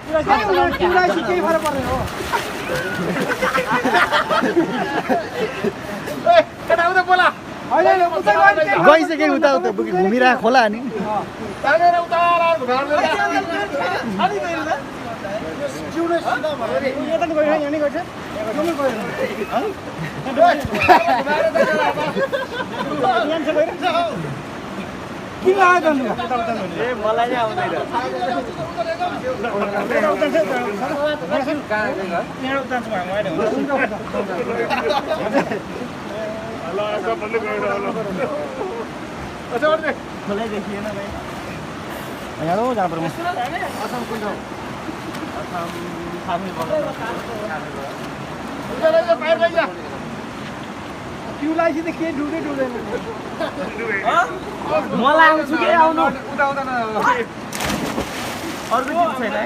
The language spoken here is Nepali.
केही फरक पर्दैन हो केटा उता बोला गइसके उता उता घुमिरहेको खोला अनि तानेर उता किन आयो मलाई नै आउँदैन खोलै देखिएन भाइ यहाँ हो जहाँ पर असम कुन ठाउँ असम थामी क्युलाई चाहिँ के डुबे डुब्दैन मलाई आउँछु के आउनु उता उता अर्को छैन है